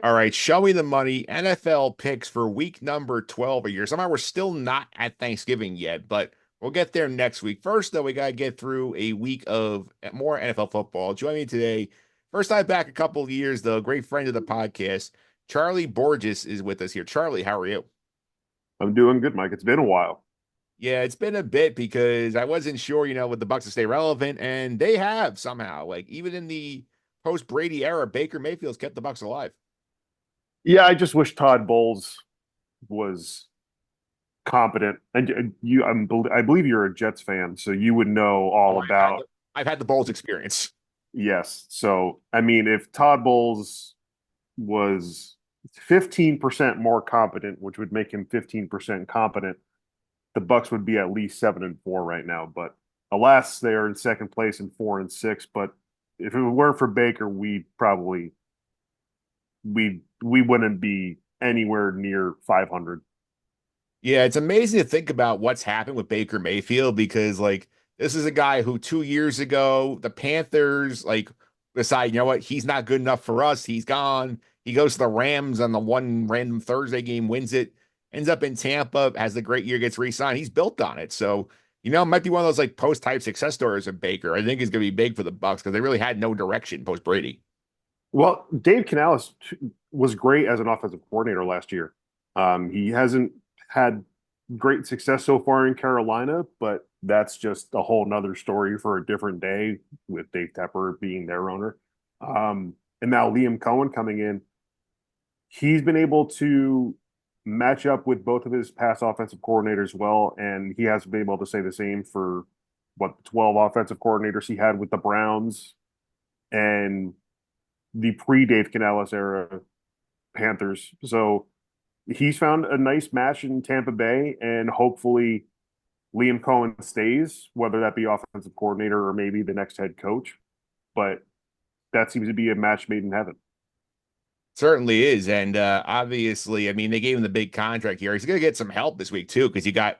All right, show me the money. NFL picks for week number 12 a year. Somehow we're still not at Thanksgiving yet, but we'll get there next week. First, though, we got to get through a week of more NFL football. Joining me today, first time back a couple of years, the great friend of the podcast, Charlie Borges is with us here. Charlie, how are you? I'm doing good, Mike. It's been a while. Yeah, it's been a bit because I wasn't sure, with the Bucs to stay relevant, and they have somehow. Like even in the post Brady era, Baker Mayfield's kept the Bucs alive. Yeah, I just wish Todd Bowles was competent. And I believe you're a Jets fan, so you would know Oh, all I've had about. the I've had the Bulls experience. Yes. So, I mean, if Todd Bowles was 15% more competent, which would make him 15% competent, the Bucks would be at least 7-4 right now. But alas, they are in second place and 4-6. But if it weren't for Baker, we wouldn't be anywhere near 500. Yeah, it's amazing to think about what's happened with Baker Mayfield because like this is a guy who 2 years ago the Panthers like decide, you know what, he's not good enough for us. He's gone. He goes to the Rams on the one random Thursday game, wins it, ends up in Tampa, has the great year, gets re-signed. He's built on it. So, it might be one of those like post-type success stories of Baker. I think he's gonna be big for the Bucks because they really had no direction post Brady. Well, Dave Canales was great as an offensive coordinator last year. He hasn't had great success so far in Carolina, but that's just a whole nother story for a different day with Dave Tepper being their owner. And now Liam Cohen coming in. He's been able to match up with both of his past offensive coordinators well, and he has been able to say the same for what 12 offensive coordinators he had with the Browns and the pre-Dave Canales era Panthers. So he's found a nice match in Tampa Bay, and hopefully Liam Cohen stays, whether that be offensive coordinator or maybe the next head coach. But that seems to be a match made in heaven. Certainly is. And obviously, I mean, they gave him the big contract here. He's going to get some help this week, too, because you got,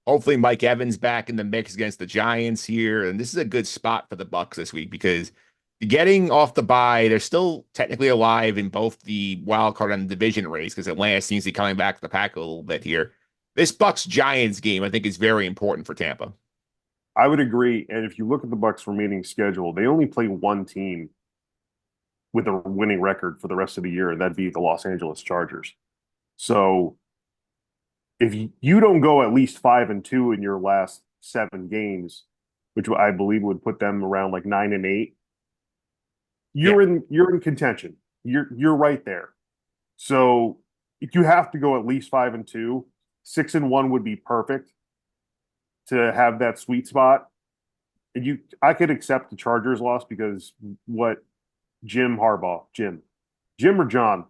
hopefully Mike Evans back in the mix against the Giants here. And this is a good spot for the Bucks this week because getting off the bye, they're still technically alive in both the wild card and the division race because Atlanta seems to be coming back to the pack a little bit here. This Bucks Giants game, I think, is very important for Tampa. I would agree. And if you look at the Bucks' remaining schedule, they only play one team with a winning record for the rest of the year, and that'd be the Los Angeles Chargers. So if you don't go at least 5-2 in your last 7 games, which I believe would put them around like 9-8, Yeah. you're in contention. You're right there. So you have to go at least 5-2. 6-1 would be perfect to have that sweet spot. And I could accept the Chargers loss because what Jim or John,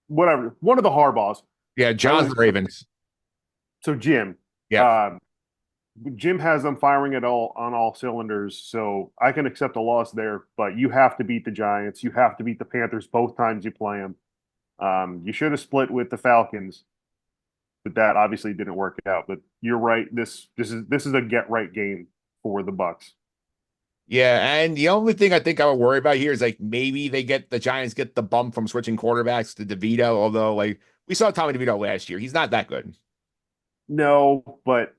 whatever, one of the Harbaughs. Yeah. I John's would the Ravens. so Jim. Yeah. Um, Jim has them firing it all on all cylinders, so I can accept a loss there. But you have to beat the Giants. You have to beat the Panthers both times you play them. You should have split with the Falcons, but that obviously didn't work out. But you're right. This is a get right game for the Bucks. Yeah, and the only thing I think I would worry about here is like maybe the Giants get the bump from switching quarterbacks to DeVito, although like we saw Tommy DeVito last year. He's not that good. No, but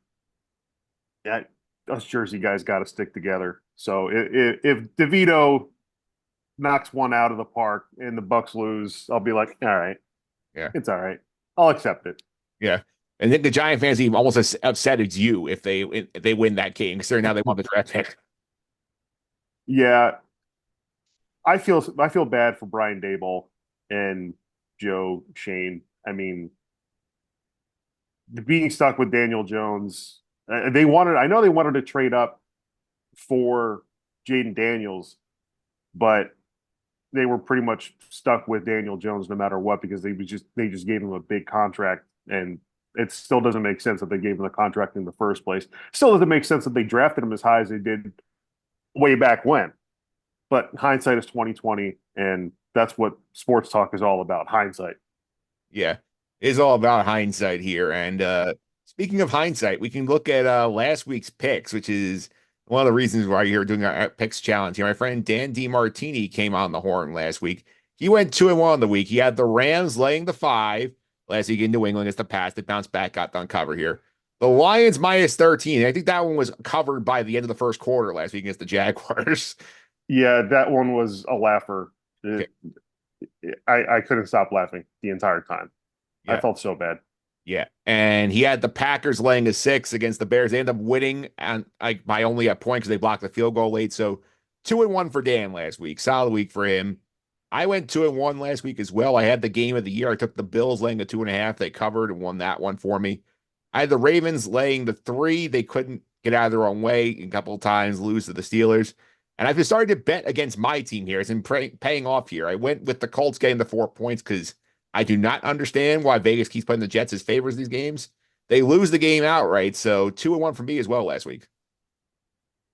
yeah, us Jersey guys got to stick together. So if DeVito knocks one out of the park and the Bucks lose, I'll be like, all right, Yeah. it's all right. I'll accept it. Yeah. And then the Giant fans even almost as upset as you if they win that game, considering now they want the draft pick. Yeah, I feel bad for Brian Daboll and Joe Shane. I mean, being stuck with Daniel Jones, I know they wanted to trade up for Jaden Daniels, but they were pretty much stuck with Daniel Jones no matter what because they just gave him a big contract, and it still doesn't make sense that they gave him the contract in the first place. Still doesn't make sense that they drafted him as high as they did way back when. But hindsight is 2020, and that's what sports talk is all about, hindsight. Yeah. It's all about hindsight here. And speaking of hindsight, we can look at last week's picks, which is one of the reasons why you're doing our picks challenge here. My friend Dan DiMartini came on the horn last week. He went 2-1 on the week. He had the Rams laying the 5 last week in New England against the Pats. They bounced back, got done cover here. The Lions minus 13. I think that one was covered by the end of the first quarter last week against the Jaguars. Yeah, that one was a laugher. Okay. I couldn't stop laughing the entire time. I Yeah. felt so bad. Yeah. And he had the Packers laying a 6 against the Bears. They ended up winning and like by only a point because they blocked the field goal late. So 2-1 for Dan last week. Solid week for him. I went 2-1 last week as well. I had the game of the year. I took the Bills laying a 2.5. They covered and won that one for me. I had the Ravens laying the 3. They couldn't get out of their own way a couple of times, lose to the Steelers. And I've started to bet against my team here. It's been paying off here. I went with the Colts getting the 4 points because I do not understand why Vegas keeps playing the Jets as favors these games. They lose the game outright. So 2-1 for me as well last week.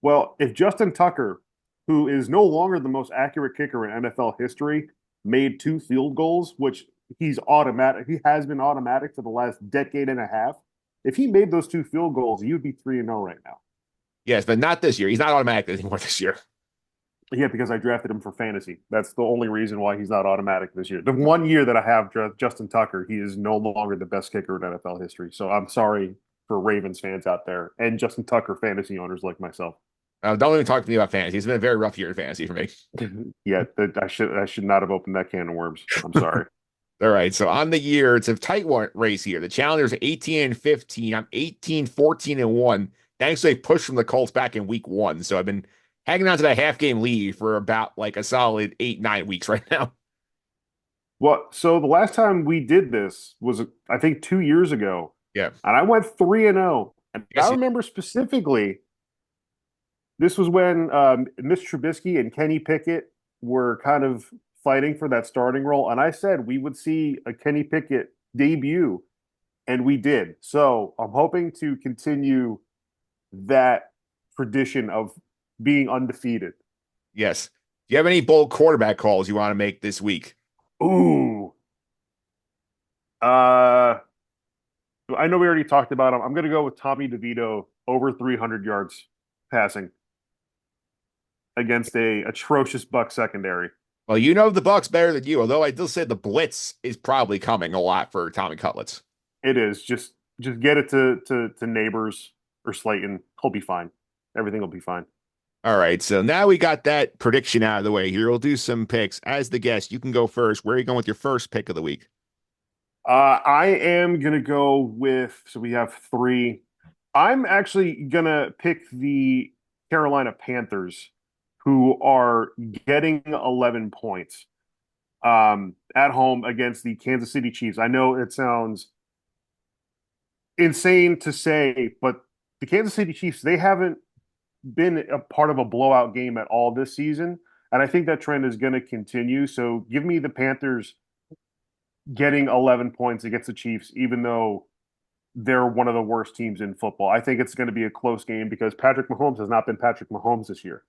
Well, if Justin Tucker, who is no longer the most accurate kicker in NFL history, made 2 field goals, which he has been automatic for the last decade and a half. If he made those 2 field goals, you'd be 3-0 right now. Yes, but not this year. He's not automatic anymore this year. Yeah, because I drafted him for fantasy. That's the only reason why he's not automatic this year. The one year that I have Justin Tucker, he is no longer the best kicker in NFL history. So I'm sorry for Ravens fans out there and Justin Tucker fantasy owners like myself. Don't even talk to me about fantasy. It's been a very rough year in fantasy for me. Yeah, I should not have opened that can of worms. I'm sorry. All right. So on the year, it's a tight one race here. The Challengers are 18-15. I'm 18-14-1. Thanks to a push from the Colts back in week 1. So I've been hanging on to that half game lead for about like a solid 8-9 weeks right now. Well, so the last time we did this was, I think, 2 years ago, Yeah. and I went 3-0. And I I guess remember specifically, this was when Mitch Trubisky and Kenny Pickett were kind of fighting for that starting role, and I said we would see a Kenny Pickett debut, and we did. So I'm hoping to continue that tradition of being undefeated. yes. Do you have any bold quarterback calls you want to make this week? Ooh. Uh, I know we already talked about him. I'm going to go with Tommy DeVito over 300 yards passing against a atrocious Buck secondary. Well, you know the Bucs better than you, although I still say the blitz is probably coming a lot for Tommy Cutlets. It is just get it to Neighbors or Slayton. He'll be fine. Everything will be fine. All right, so now we got that prediction out of the way here. We'll do some picks. As the guest, you can go first. Where are you going with your first pick of the week? I am gonna go with, so we have three. I'm actually gonna pick the Carolina Panthers, who are getting 11 points at home against the Kansas City Chiefs. I know it sounds insane to say, but the Kansas City Chiefs, they haven't been a part of a blowout game at all this season. And I think that trend is going to continue. So give me the Panthers getting 11 points against the Chiefs, even though they're one of the worst teams in football. I think it's going to be a close game because Patrick Mahomes has not been Patrick Mahomes this year.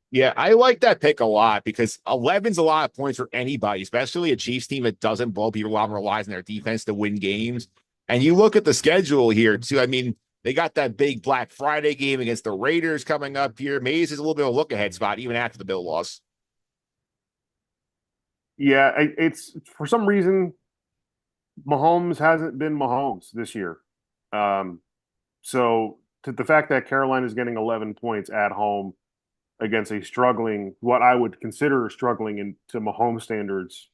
Yeah, I like that pick a lot because 11's a lot of points for anybody, especially a Chiefs team that doesn't blow people out and relies on their defense to win games. And you look at the schedule here, too. I mean, they got that big Black Friday game against the Raiders coming up here. Maybe this is a little bit of a look ahead spot, even after the Bill loss. Yeah, it's for some reason Mahomes hasn't been Mahomes this year. Um, so the fact that Carolina is getting 11 points at home against a struggling, what I would consider struggling into Mahomes standards,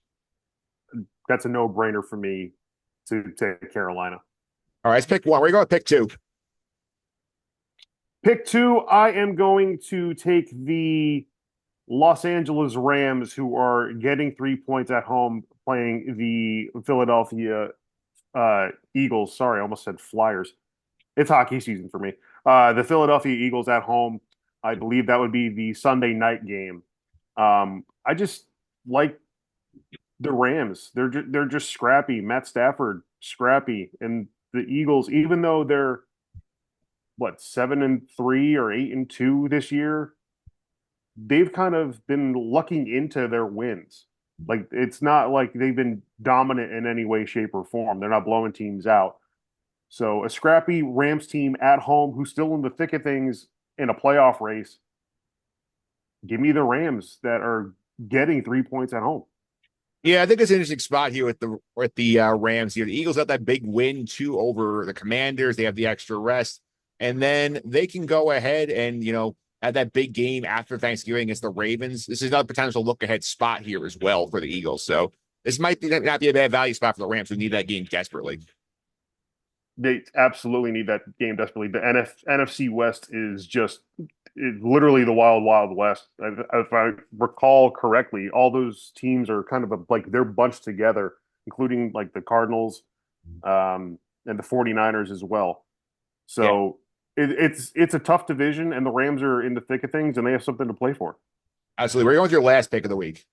that's a no-brainer for me to take Carolina. All right, let's pick one. Where are you going to pick two? Pick two, I am going to take the Los Angeles Rams, who are getting 3 points at home, playing the Philadelphia Eagles. Sorry, I almost said Flyers. It's hockey season for me. The Philadelphia Eagles at home. I believe that would be the Sunday night game. I just like the Rams. They're just scrappy. Matt Stafford scrappy, and the Eagles, even though they're what 7-3 or 8-2 this year, they've kind of been lucking into their wins. Like it's not like they've been dominant in any way, shape, or form. They're not blowing teams out. So a scrappy Rams team at home who's still in the thick of things in a playoff race. Give me the Rams that are getting 3 points at home. Yeah, I think it's an interesting spot here with the Rams here. The Eagles have that big win too over the Commanders. They have the extra rest, and then they can go ahead and have that big game after Thanksgiving against the Ravens. This is another potential look ahead spot here as well for the Eagles. So this might not be a bad value spot for the Rams who need that game desperately. They absolutely need that game desperately. The NFC West is just literally the wild, wild west. If I recall correctly, all those teams are kind of like they're bunched together, including like the Cardinals and the 49ers as well. Yeah, So it's a tough division, and the Rams are in the thick of things, and they have something to play for. absolutely. We're going with your last pick of the week.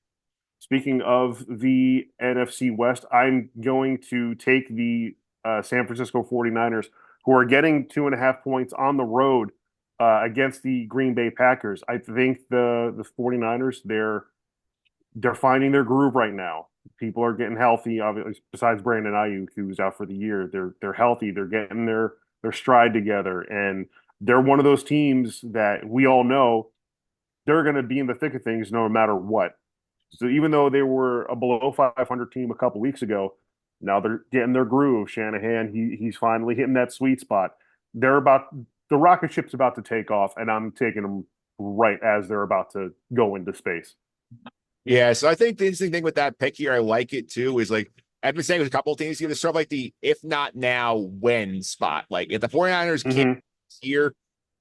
Speaking of the NFC West, I'm going to take the San Francisco 49ers, who are getting 2.5 points on the road against the Green Bay Packers. I think the 49ers, they're finding their groove right now. People are getting healthy, obviously, besides Brandon Ayuk, who's out for the year. They're healthy. They're getting their stride together, and they're one of those teams that we all know they're going to be in the thick of things no matter what. So even though they were a below 500 team a couple weeks ago, now they're getting their groove. Shanahan, he's finally hitting that sweet spot. They're about the rocket ship's about to take off, and I'm taking them right as they're about to go into space. Yeah, so I think the interesting thing with that pick here, I like it too, is like I've been saying with a couple of teams here, there's sort of like the if not now, when spot. Like if the 49ers can't Mm-hmm. here,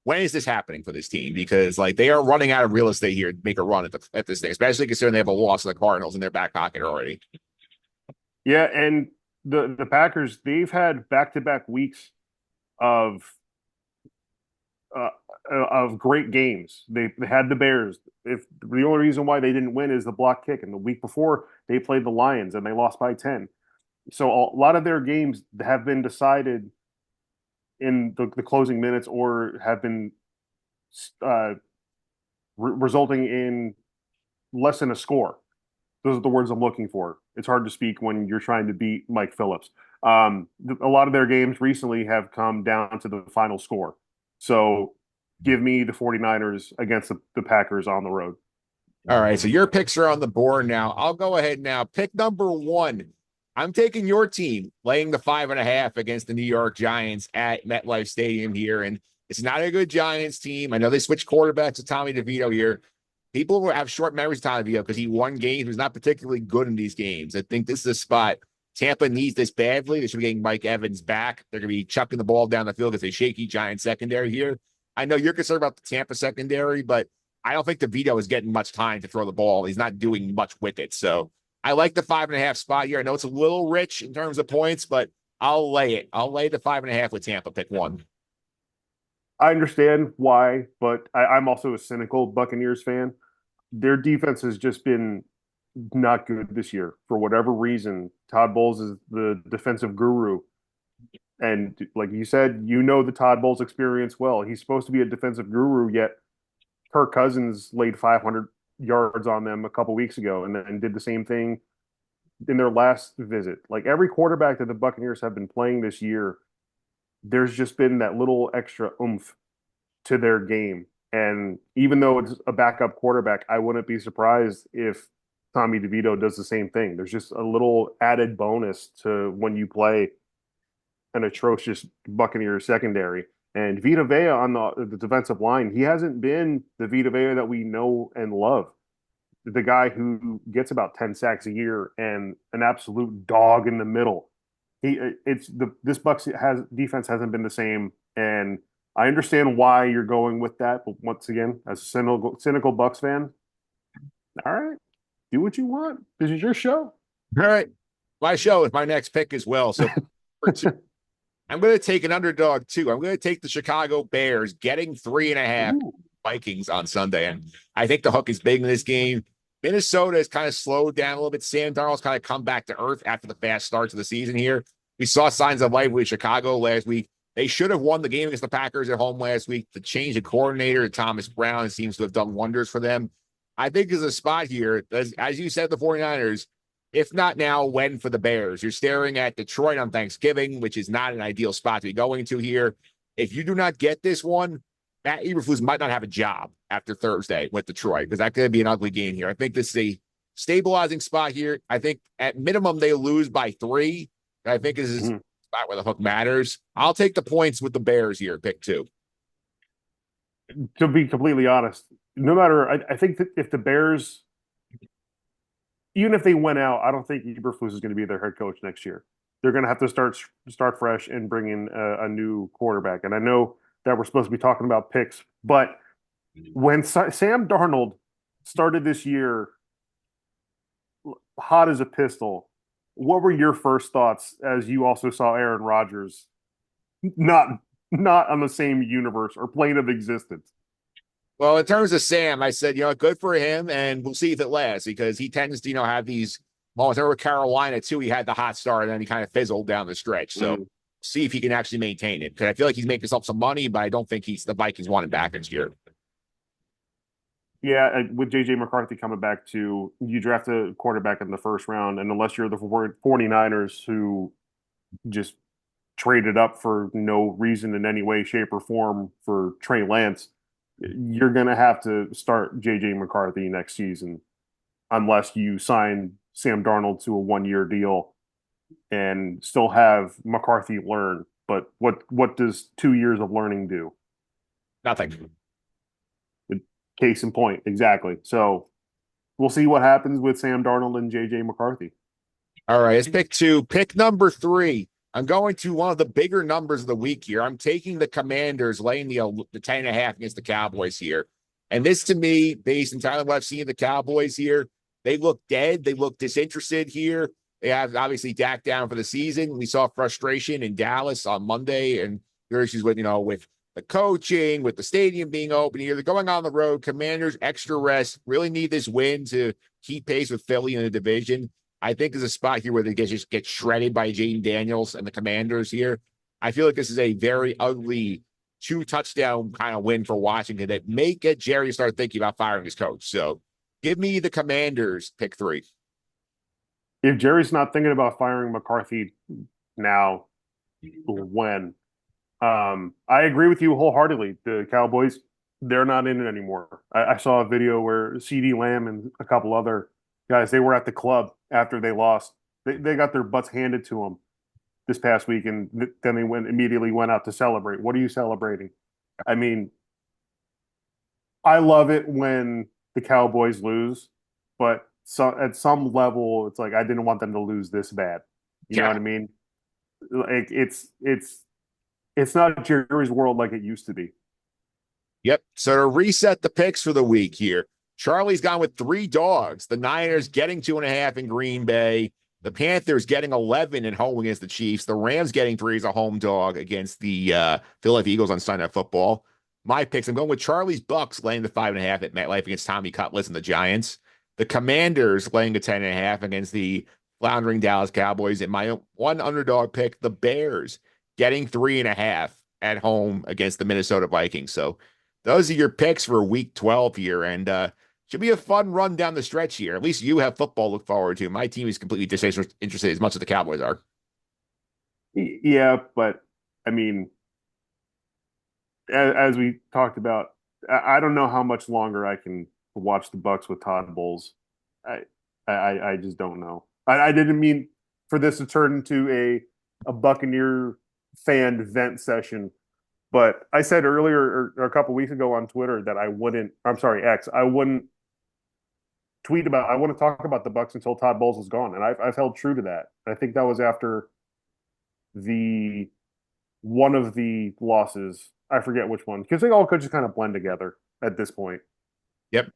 when is this happening for this team? Because like they are running out of real estate here to make a run at this thing, especially considering they have a loss to the Cardinals in their back pocket already. Yeah, and the Packers, they've had back-to-back weeks of uh, of great games. They had the Bears. If the only reason why they didn't win is the block kick, and the week before they played the Lions and they lost by 10. So a lot of their games have been decided in the closing minutes or have been uh, resulting in less than a score. Those are the words I'm looking for. It's hard to speak when you're trying to beat Mike Phillips. A lot of their games recently have come down to the final score. So give me the 49ers against the Packers on the road. All right, so your picks are on the board now. I'll go ahead now. Pick number one. I'm taking your team, laying the 5.5 against the New York Giants at MetLife Stadium here. And it's not a good Giants team. I know they switched quarterbacks to Tommy DeVito here. People will have short memories of Tommy DeVito because he won games. He was not particularly good in these games. I think this is a spot. Tampa needs this badly. They should be getting Mike Evans back. They're going to be chucking the ball down the field because they shaky Giant secondary here. I know you're concerned about the Tampa secondary, but I don't think DeVito is getting much time to throw the ball. He's not doing much with it. So I like the 5.5 spot here. I know it's a little rich in terms of points, but I'll lay it. I'll lay the 5.5 with Tampa. Pick one. I understand why, but I'm also a cynical Buccaneers fan. Their defense has just been not good this year for whatever reason. Todd Bowles is the defensive guru. And like you said, you know the Todd Bowles experience well. He's supposed to be a defensive guru, yet Kirk Cousins laid 500 yards on them a couple weeks ago and then did the same thing in their last visit. Like every quarterback that the Buccaneers have been playing this year, there's just been that little extra oomph to their game. And even though it's a backup quarterback, I wouldn't be surprised if Tommy DeVito does the same thing. There's just a little added bonus to when you play an atrocious Buccaneers secondary. And Vita Vea on the defensive line, he hasn't been the Vita Vea that we know and love. The guy who gets about 10 sacks a year and an absolute dog in the middle. This Bucs has defense hasn't been the same, and I understand why you're going with that. But once again, as a cynical Bucs fan, all right, do what you want. This is your show. All right. My show is my next pick as well. So for two, I'm going to take an underdog too. I'm going to take the Chicago Bears getting 3.5 Ooh. Vikings on Sunday. And I think the hook is big in this game. Minnesota has kind of slowed down a little bit. Sam Darnold's kind of come back to earth after the fast start to the season here. We saw signs of life with Chicago last week. They should have won the game against the Packers at home last week. The change of coordinator to Thomas Brown seems to have done wonders for them. I think there's a spot here, as you said, the 49ers, if not now, when for the Bears? You're staring at Detroit on Thanksgiving, which is not an ideal spot to be going to here. If you do not get this one, Matt Eberflus might not have a job after Thursday with Detroit because that could be an ugly game here. I think this is a stabilizing spot here. I think at minimum they lose by 3. I think this is Mhm. a spot where the hook matters. I'll take the points with the Bears here, pick 2. To be completely honest, no matter, I think that if the Bears, even if they went out, I don't think Eberflus is going to be their head coach next year. They're going to have to start fresh and bring in a new quarterback. And I know that we're supposed to be talking about picks, but when Sam Darnold started this year hot as a pistol, what were your first thoughts as you also saw Aaron Rodgers not not on the same universe or plane of existence? Well, in terms of Sam, I said, good for him, and we'll see if it lasts because he tends to, have these moments. Over Carolina too, he had the hot start and then he kind of fizzled down the stretch. So Mm. see if he can actually maintain it because I feel like he's making himself some money, but I don't think the Vikings want him back next year. Yeah, with JJ McCarthy coming back to you draft a quarterback in the first round, and unless you're the 49ers who just traded up for no reason in any way, shape, or form for Trey Lance, you're going to have to start JJ McCarthy next season unless you sign Sam Darnold to a 1 year deal and still have McCarthy learn. But what does 2 years of learning do? Nothing. Case in point, exactly. So we'll see what happens with Sam Darnold and JJ McCarthy. All right, let's pick 2. Pick number 3. I'm going to one of the bigger numbers of the week here. I'm taking the Commanders laying the 10.5 against the Cowboys here. And this to me, based entirely on what I've seen of the Cowboys here, they look dead. They look disinterested here. They have obviously Dak down for the season. We saw frustration in Dallas on Monday and their issues with the coaching, with the stadium being open here. They're going on the road. Commanders, extra rest, really need this win to keep pace with Philly in the division. I think there's a spot here where they just get shredded by Jaden Daniels and the Commanders here. I feel like this is a very ugly 2-touchdown kind of win for Washington that may get Jerry to start thinking about firing his coach. So give me the Commanders, pick 3. If Jerry's not thinking about firing McCarthy now, when? I agree with you wholeheartedly. The Cowboys, they're not in it anymore. I saw a video where CD Lamb and a couple other guys, they were at the club after they lost. They got their butts handed to them this past week, and then they immediately went out to celebrate. What are you celebrating? I mean, I love it when the Cowboys lose, but at some level, it's like I didn't want them to lose this bad. You know Yeah. what I mean? Like it's not Jerry's world like it used to be. Yep. So to reset the picks for the week here, Charlie's gone with 3 dogs. The Niners getting 2.5 in Green Bay. The Panthers getting 11 at home against the Chiefs. The Rams getting 3 as a home dog against the Philadelphia Eagles on Sunday Night Football. My picks, I'm going with Charlie's Bucks laying the 5.5 at MetLife against Tommy Cutlets and the Giants. The Commanders laying the 10.5 against the floundering Dallas Cowboys. And my one underdog pick, the Bears getting 3.5 at home against the Minnesota Vikings. So those are your picks for week 12 here. And should be a fun run down the stretch here. At least you have football to look forward to. My team is completely disinterested as much as the Cowboys are. Yeah, but I mean, as we talked about, I don't know how much longer I can watch the Bucs with Todd Bowles. I I just don't know. I didn't mean for this to turn into a Buccaneer fan vent session, but I said earlier or a couple weeks ago on Twitter that I wouldn't. I'm sorry, X. I wouldn't tweet about. I want to talk about the Bucs until Todd Bowles is gone, and I've held true to that. I think that was after the one of the losses. I forget which one because they all could just kind of blend together at this point. Yep.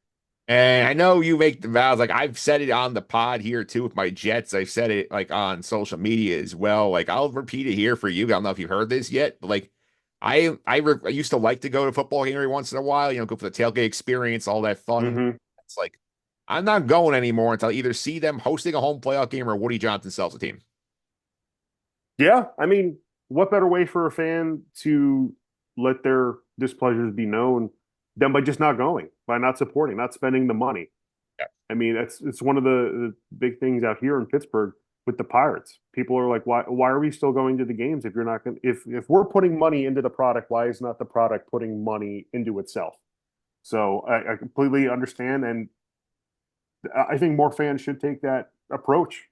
And I know you make the vows. Like I've said it on the pod here too with my Jets. I've said it like on social media as well. Like I'll repeat it here for you. I don't know if you've heard this yet, but like I used to like to go to football game every once in a while. Go for the tailgate experience, all that fun. Mm-hmm. It's like I'm not going anymore until I either see them hosting a home playoff game or Woody Johnson sells a team. Yeah, I mean, what better way for a fan to let their displeasures be known than by just not going, by not supporting, not spending the money? Yeah. I mean, it's one of the big things out here in Pittsburgh with the Pirates. People are like, why are we still going to the games if you're not going if we're putting money into the product, why is not the product putting money into itself? So I completely understand, and I think more fans should take that approach.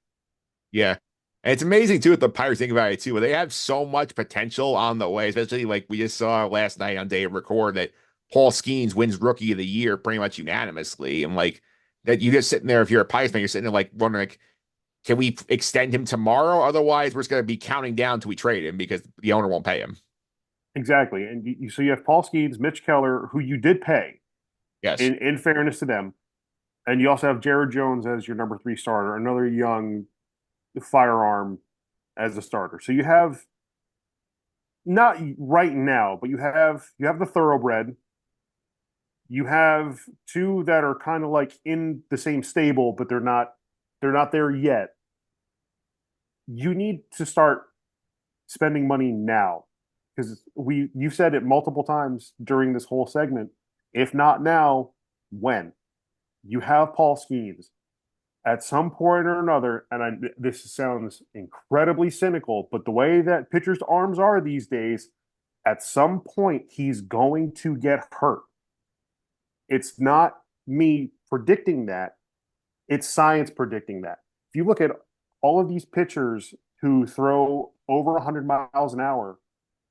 Yeah. And it's amazing too what the Pirates think about it too. They have so much potential on the way, especially like we just saw last night on day of record that Paul Skeens wins rookie of the year pretty much unanimously. And like that you just sitting there, if you're a Pirates fan, you're sitting there like wondering like, can we extend him tomorrow? Otherwise, we're just gonna be counting down till we trade him because the owner won't pay him. Exactly. And so you have Paul Skeens, Mitch Keller, who you did pay Yes. in fairness to them. And you also have Jared Jones as your number three starter, another young firearm as a starter. So you have not right now, but you have the thoroughbred. You have two that are kind of like in the same stable, but they're not there yet. You need to start spending money now because you've said it multiple times during this whole segment. If not now, when? You have Paul Skeens at some point or another, and this sounds incredibly cynical, but the way that pitchers' arms are these days, at some point he's going to get hurt. It's not me predicting that, it's science predicting that. If you look at all of these pitchers who throw over 100 miles an hour,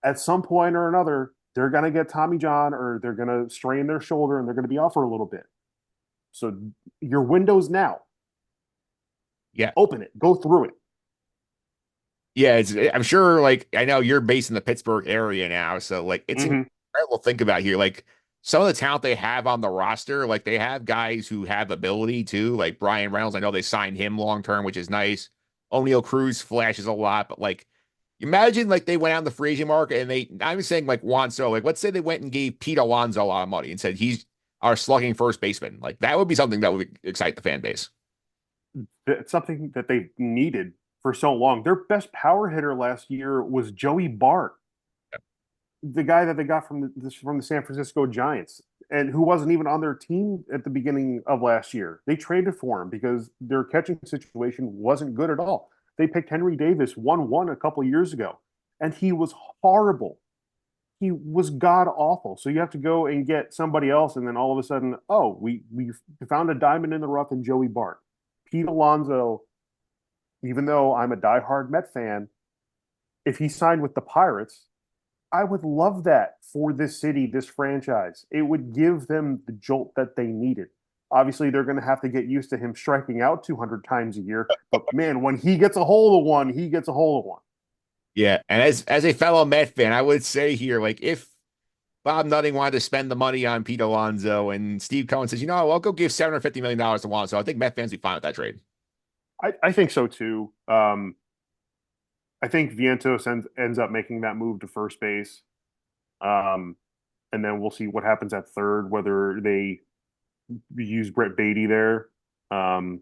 at some point or another, they're going to get Tommy John or they're going to strain their shoulder and they're going to be off for a little bit. So your window's now. Yeah. Open it, go through it. Yeah, I'm sure like I know you're based in the Pittsburgh area now, so like it's Mm-hmm. incredible to think about here. Like some of the talent they have on the roster, like they have guys who have ability too, like Brian Reynolds. I know they signed him long term, which is nice. O'Neal Cruz flashes a lot, but like imagine like they went out in the free agent market and I'm saying like Juan Soto, like let's say they went and gave Pete Alonso a lot of money and said he's our slugging first baseman. Like that would be something that would excite the fan base. It's something that they needed for so long. Their best power hitter last year was Joey Bart, the guy that they got from the San Francisco Giants, and who wasn't even on their team at the beginning of last year. They traded for him because their catching situation wasn't good at all. They picked Henry Davis 1-1 a couple of years ago, and he was horrible. He was god awful. So you have to go and get somebody else, and then all of a sudden, oh, we found a diamond in the rough in Joey Bart. Pete Alonso, even though I'm a diehard Met fan, if he signed with the Pirates, I would love that for this city, this franchise. It would give them the jolt that they needed. Obviously, they're going to have to get used to him striking out 200 times a year. But man, when he gets a hold of one, he gets a hold of one. Yeah, and as a fellow Met fan, I would say here, like if Bob Nutting wanted to spend the money on Pete Alonso and Steve Cohen says, you know, I'll go give $750 million to Alonso. I think Met fans would be fine with that trade. I think so too. I think Vientos ends up making that move to first base. Um, and then we'll see what happens at third, whether they use Brett Beatty there, um,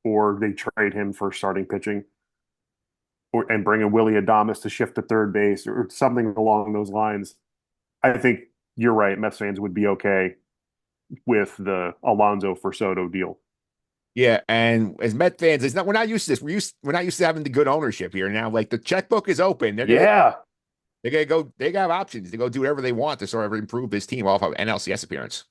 or they trade him for starting pitching, and bring in Willie Adames to shift to third base or something along those lines. I think you're right. Mets fans would be okay with the Alonso for Soto deal. Yeah, and as Met fans, it's not we're not used to this. We're not used to having the good ownership here now. Like the checkbook is open. Yeah. They're gonna go, they got options to go do whatever they want to sort of improve this team off of NLCS appearance.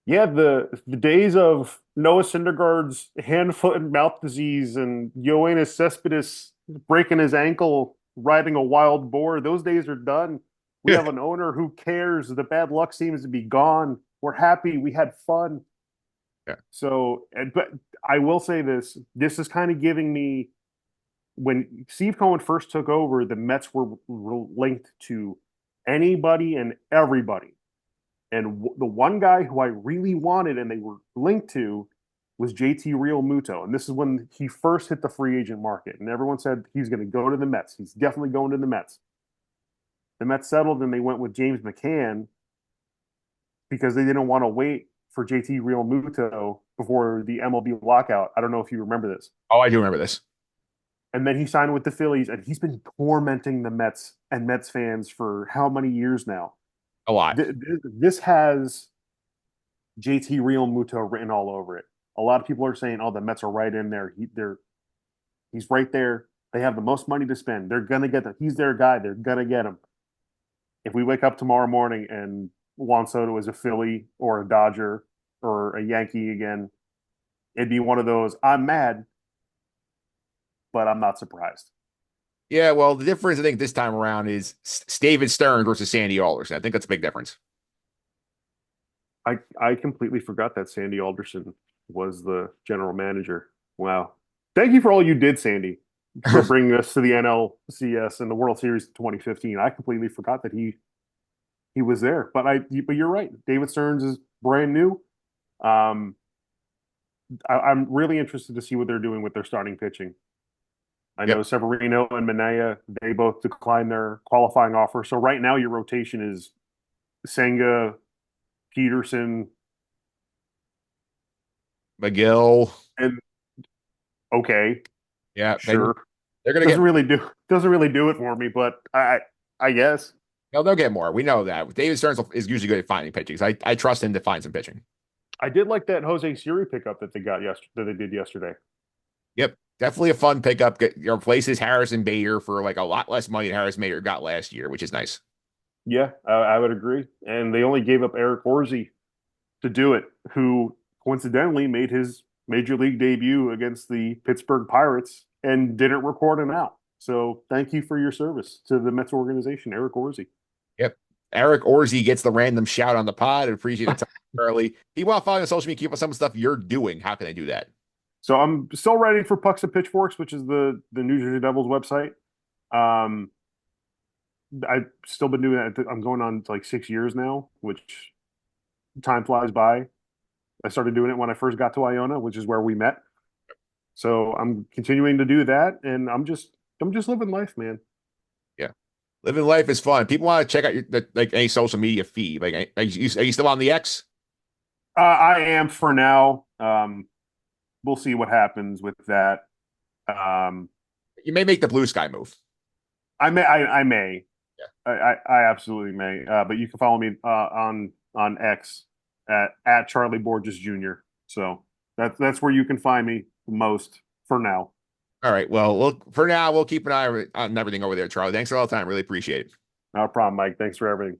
Yeah, the days of Noah Syndergaard's hand, foot, and mouth disease and Yoenis Cespedes breaking his ankle riding a wild boar, those days are done. We have an owner who cares. The bad luck seems to be gone. We're happy. We had fun. Yeah. So, but I will say this: this is kind of giving me when Steve Cohen first took over, the Mets were linked to anybody and everybody. And the one guy who I really wanted and they were linked to was JT Real Muto. And this is when he first hit the free agent market. And everyone said he's going to go to the Mets. He's definitely going to the Mets. The Mets settled and they went with James McCann because they didn't want to wait for JT Real Muto before the MLB lockout. I don't know if you remember this. Oh, I do remember this And then he signed with the Phillies, and he's been tormenting the Mets and Mets fans for how many years now? a lot. This has JT Real Muto written all over it. A lot of people are saying, "Oh, the Mets are right in there. He's right there. They have the most money to spend. They're gonna get him. He's their guy. They're gonna get him." If we wake up tomorrow morning and Juan Soto is a Philly or a Dodger or a Yankee again, it'd be one of those, I'm mad, but I'm not surprised. Yeah, well, the difference I think this time around is David Stern versus Sandy Alderson. I think that's a big difference. I completely forgot that Sandy Alderson was the general manager. Wow. Thank you for all you did, Sandy, for bringing us to the NLCS and the World Series 2015. I completely forgot that he was there. But you're right. David Stearns is brand new. Um, I'm really interested to see what they're doing with their starting pitching. I Yep. know Severino and Manea, they both declined their qualifying offer. So right now your rotation is Senga, Peterson, McGill. and okay, Yeah, sure. they're gonna Doesn't get really do doesn't really do it for me, but I guess. they'll get more. We know that. David Stearns is usually good at finding pitching. So I trust him to find some pitching. I did like that Jose Siri pickup that they got yesterday that they did yesterday. Yep. Definitely a fun pickup. Replaces Harrison Bader for like a lot less money than Harrison Bader got last year, which is nice. Yeah, I would agree. And they only gave up Eric Orsi to do it, who coincidentally made his major league debut against the Pittsburgh Pirates and didn't record him out. So thank you for your service to the Mets organization, Eric Orsi. Yep. Eric Orsi gets the random shout on the pod. I appreciate it, Charlie. He want to follow on social media, keep up some stuff you're doing. How can I do that? So I'm still writing for Pucks and Pitchforks, which is the New Jersey Devils website. Um, I've still been doing that. I'm going on like 6 years now, which time flies by. I started doing it when I first got to Iona, which is where we met. So I'm continuing to do that, and I'm just living life, man. Yeah. Living life is fun. People want to check out like any social media feed. Like, are you still on the X? I am for now. We'll see what happens with that. Um, You may make the blue sky move. I may, Yeah. I absolutely may. But you can follow me on X at Charlie Borges Jr. So that's where you can find me most for now. All right. Well, for now, we'll keep an eye on everything over there, Charlie. Thanks for all the time. Really appreciate it. No problem, Mike. Thanks for everything.